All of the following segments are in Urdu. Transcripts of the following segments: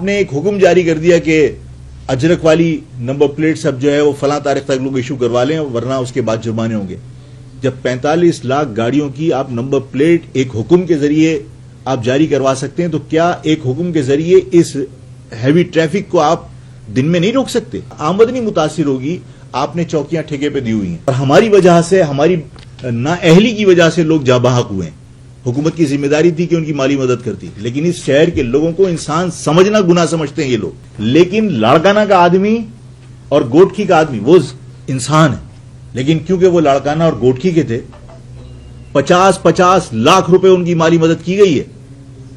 آپ نے ایک حکم جاری کر دیا کہ اجرک والی نمبر پلیٹ سب جو ہے وہ فلاں تاریخ تک لوگ ایشو کروا لیں ورنہ اس کے بعد جرمانے ہوں گے. جب 45 لاکھ گاڑیوں کی آپ نمبر پلیٹ ایک حکم کے ذریعے آپ جاری کروا سکتے ہیں تو کیا ایک حکم کے ذریعے اس ہیوی ٹریفک کو آپ دن میں نہیں روک سکتے؟ آمدنی متاثر ہوگی. آپ نے چوکیاں ٹھیکے پہ دی ہوئی ہیں اور ہماری وجہ سے، ہماری نااہلی کی وجہ سے لوگ جاں بحق ہوئے ہیں. حکومت کی ذمہ داری تھی کہ ان کی مالی مدد کرتی، لیکن اس شہر کے لوگوں کو انسان سمجھنا گناہ سمجھتے ہیں یہ لوگ. لیکن لاڑکانہ کا آدمی اور گوٹکی کا آدمی وہ انسان ہے، لیکن کیونکہ وہ لاڑکانہ اور گوٹکی کے تھے 50 لاکھ روپے ان کی مالی مدد کی گئی ہے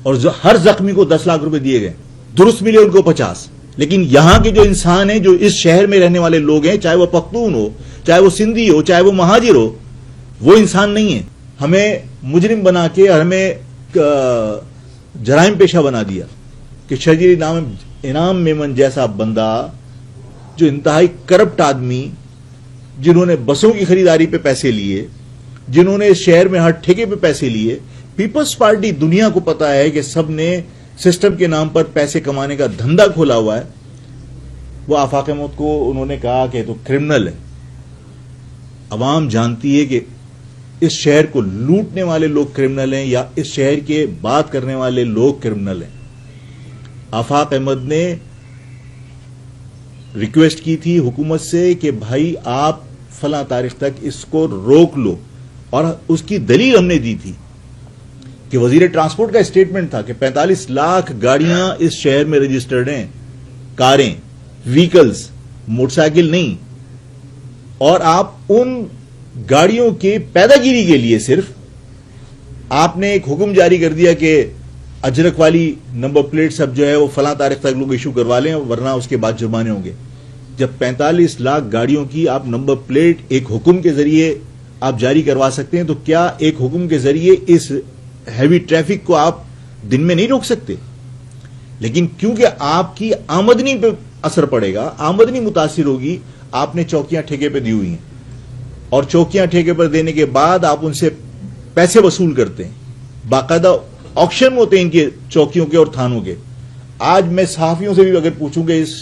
اور ہر زخمی کو 10 لاکھ روپے دیے گئے. درست ملے ان کو 50. لیکن یہاں کے جو انسان ہیں، جو اس شہر میں رہنے والے لوگ ہیں، چاہے وہ پختون ہو، چاہے وہ سندھی ہو، چاہے وہ مہاجر ہو، وہ انسان نہیں ہے. ہمیں مجرم بنا کے اور ہمیں جرائم پیشہ بنا دیا کہ شجری انعام میمن جیسا بندہ، جو انتہائی کرپٹ آدمی، جنہوں نے بسوں کی خریداری پہ پیسے لیے، جنہوں نے اس شہر میں ہر ٹھیکے پہ پیسے لیے. پیپلز پارٹی دنیا کو پتا ہے کہ سب نے سسٹم کے نام پر پیسے کمانے کا دھندا کھولا ہوا ہے. وہ آفاق احمد کو انہوں نے کہا کہ تو کرمنل ہے. عوام جانتی ہے کہ اس شہر کو لوٹنے والے لوگ کرمنل ہیں یا اس شہر کے بات کرنے والے لوگ کرمنل ہیں. آفاق احمد نے ریکویسٹ کی تھی حکومت سے کہ بھائی آپ فلاں تاریخ تک اس کو روک لو، اور اس کی دلیل ہم نے دی تھی کہ وزیر ٹرانسپورٹ کا اسٹیٹمنٹ تھا کہ 45 لاکھ گاڑیاں اس شہر میں رجسٹرڈ ہیں، کاریں، وہیکلز، موٹر سائیکل نہیں، اور آپ ان گاڑیوں کے پیداگیری کے لیے صرف آپ نے ایک حکم جاری کر دیا کہ اجرک والی نمبر پلیٹ سب جو ہے وہ فلاں تاریخ تک لوگ ایشو کروا لیں ورنہ اس کے بعد جرمانے ہوں گے. جب 45 لاکھ گاڑیوں کی آپ نمبر پلیٹ ایک حکم کے ذریعے آپ جاری کروا سکتے ہیں تو کیا ایک حکم کے ذریعے اس ہیوی ٹریفک کو آپ دن میں نہیں روک سکتے؟ لیکن کیونکہ آپ کی آمدنی پہ اثر پڑے گا، آمدنی متاثر ہوگی. آپ نے چوکیاں ٹھیکے پہ دی ہوئی ہیں اور چوکیاں ٹھیکے پر دینے کے بعد آپ ان سے پیسے وصول کرتے ہیں. باقاعدہ آکشن ہوتے ہیں ان کے چوکیوں کے اور تھانوں کے. آج میں صحافیوں سے بھی اگر پوچھوں کہ اس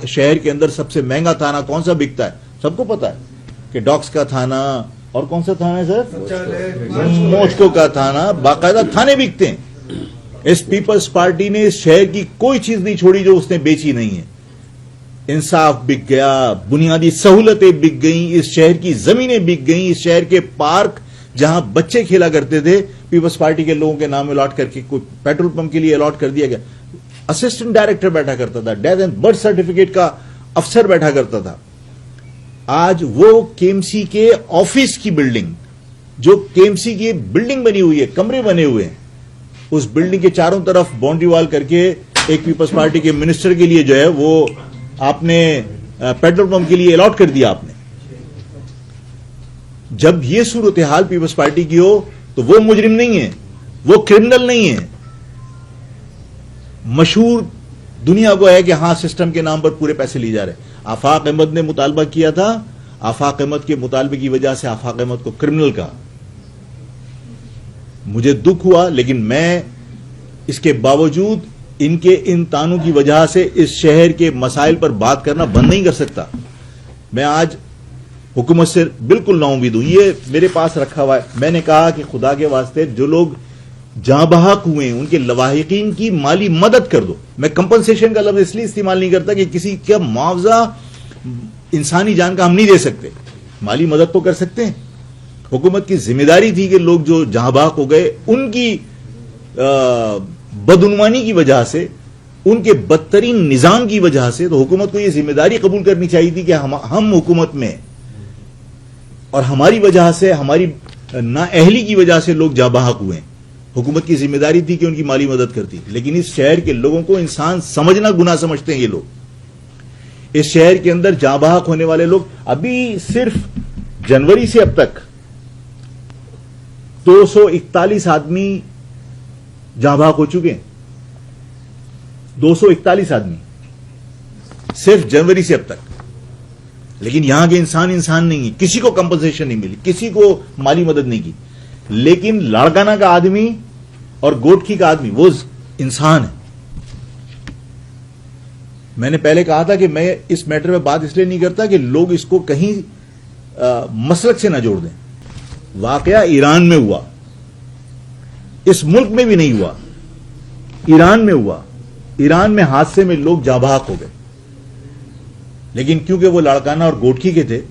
شہر کے اندر سب سے مہنگا تھانہ کون سا بکتا ہے، سب کو پتا ہے کہ ڈاکس کا تھانہ اور کون سا تھانہ ہے سر، موچکو کا تھانہ. باقاعدہ تھانے بکتے ہیں. اس پیپلز پارٹی نے اس شہر کی کوئی چیز نہیں چھوڑی جو اس نے بیچی نہیں ہے. انصاف بک گیا، بنیادی سہولتیں بک گئیں، اس شہر کی زمینیں بک گئیں، اس شہر کے پارک جہاں بچے کھیلا کرتے تھے پیپلز پارٹی کے لوگوں کے نام الاٹ کر کے کوئی پیٹرول پمپ کے لیے الاٹ کر دیا گیا. اسسٹنٹ ڈائریکٹر بیٹھا کرتا تھا، ڈیتھ اینڈ برتھ سرٹیفکیٹ کا افسر بیٹھا کرتا تھا. آج وہ کے ایم سی کے آفس کی بلڈنگ، جو کے ایم سی کی بلڈنگ بنی ہوئی ہے، کمرے بنے ہوئے ہیں، اس بلڈنگ کے چاروں طرف باؤنڈری وال کر کے ایک پیپلز پارٹی کے منسٹر کے لیے جو ہے وہ آپ نے پیٹرول پمپ کے لیے الاٹ کر دیا. آپ نے جب یہ صورتحال پیپلز پارٹی کی ہو تو وہ مجرم نہیں ہے، وہ کرمنل نہیں ہے. مشہور دنیا کو ہے کہ ہاں سسٹم کے نام پر پورے پیسے لیے جا رہے ہیں. آفاق احمد نے مطالبہ کیا تھا، آفاق احمد کے مطالبے کی وجہ سے آفاق احمد کو کرمنل کہا. مجھے دکھ ہوا، لیکن میں اس کے باوجود ان کے ان تانوں کی وجہ سے اس شہر کے مسائل پر بات کرنا بند نہیں کر سکتا. میں آج حکومت سے بالکل نا امید ہوں. یہ میرے پاس رکھا ہوا ہے. میں نے کہا کہ خدا کے واسطے جو لوگ جاں بحق ہوئے ہیں ان کے لواحقین کی مالی مدد کر دو. میں کمپنسیشن کا لفظ اس لیے استعمال نہیں کرتا کہ کسی کا معاوضہ انسانی جان کا ہم نہیں دے سکتے، مالی مدد تو کر سکتے ہیں. حکومت کی ذمہ داری تھی کہ لوگ جو جاں بحق ہو گئے ان کی بدعنوانی کی وجہ سے، ان کے بدترین نظام کی وجہ سے، تو حکومت کو یہ ذمہ داری قبول کرنی چاہیے تھی کہ ہم حکومت میں اور ہماری وجہ سے، ہماری نااہلی کی وجہ سے لوگ جاں بحق ہوئے ہیں. حکومت کی ذمہ داری تھی کہ ان کی مالی مدد کرتی، لیکن اس شہر کے لوگوں کو انسان سمجھنا گناہ سمجھتے ہیں یہ لوگ. اس شہر کے اندر جاں بحق ہونے والے لوگ ابھی صرف جنوری سے اب تک 241 آدمی جاں بحق ہو چکے ہیں. 241 آدمی صرف جنوری سے اب تک. لیکن یہاں کے انسان نہیں ہے، کسی کو کمپنسیشن نہیں ملی، کسی کو مالی مدد نہیں کی. لیکن لاڑکانہ کا آدمی اور گوٹکی کا آدمی وہ انسان ہے. میں نے پہلے کہا تھا کہ میں اس میٹر میں بات اس لیے نہیں کرتا کہ لوگ اس کو کہیں مسلک سے نہ جوڑ دیں. واقعہ ایران میں ہوا, اس ملک میں بھی نہیں ہوا, ایران میں ہوا. ایران میں حادثے میں لوگ جاں بحق ہو گئے, لیکن کیونکہ وہ لاڑکانہ اور گوٹکی کے تھے,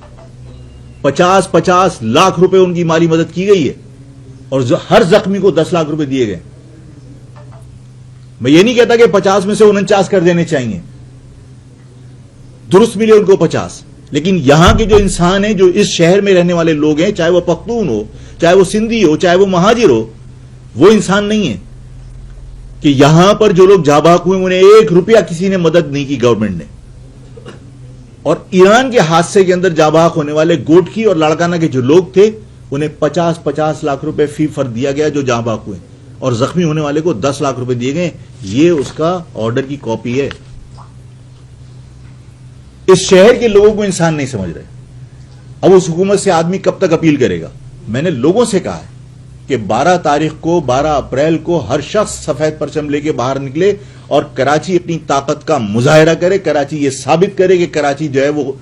50 لاکھ روپے ان کی مالی مدد کی گئی ہے اور ہر زخمی کو 10 لاکھ روپے دیے گئے. میں یہ نہیں کہتا کہ 50 میں سے 49 کر دینے چاہیے, درست ملے ان کو 50, لیکن یہاں کے جو انسان ہیں, جو اس شہر میں رہنے والے لوگ ہیں, چاہے وہ پختون ہو, چاہے وہ سندھی ہو, چاہے وہ مہاجر ہو, وہ انسان نہیں ہے کہ یہاں پر جو لوگ جاں بحق ہوئے انہیں 1 روپیہ کسی نے مدد نہیں کی گورنمنٹ نے. اور ایران کے حادثے کے اندر جاں بحق ہونے والے گوٹکی اور لاڑکانہ کے جو لوگ تھے انہیں 50 لاکھ روپے فی فرد دیا گیا جو جاں بحق ہوئے, اور زخمی ہونے والے کو 10 لاکھ روپے دیے گئے. یہ اس کا آرڈر کی کاپی ہے. اس شہر کے لوگوں کو انسان نہیں سمجھ رہے. اب اس حکومت سے آدمی کب تک اپیل کرے گا؟ میں نے لوگوں سے کہا ہے کہ 12 اپریل کو ہر شخص سفید پرچم لے کے باہر نکلے اور کراچی اپنی طاقت کا مظاہرہ کرے. کراچی یہ ثابت کرے کہ کراچی جو ہے وہ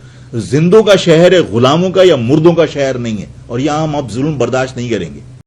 زندوں کا شہر ہے, غلاموں کا یا مردوں کا شہر نہیں ہے, اور یہاں ہم اب ظلم برداشت نہیں کریں گے.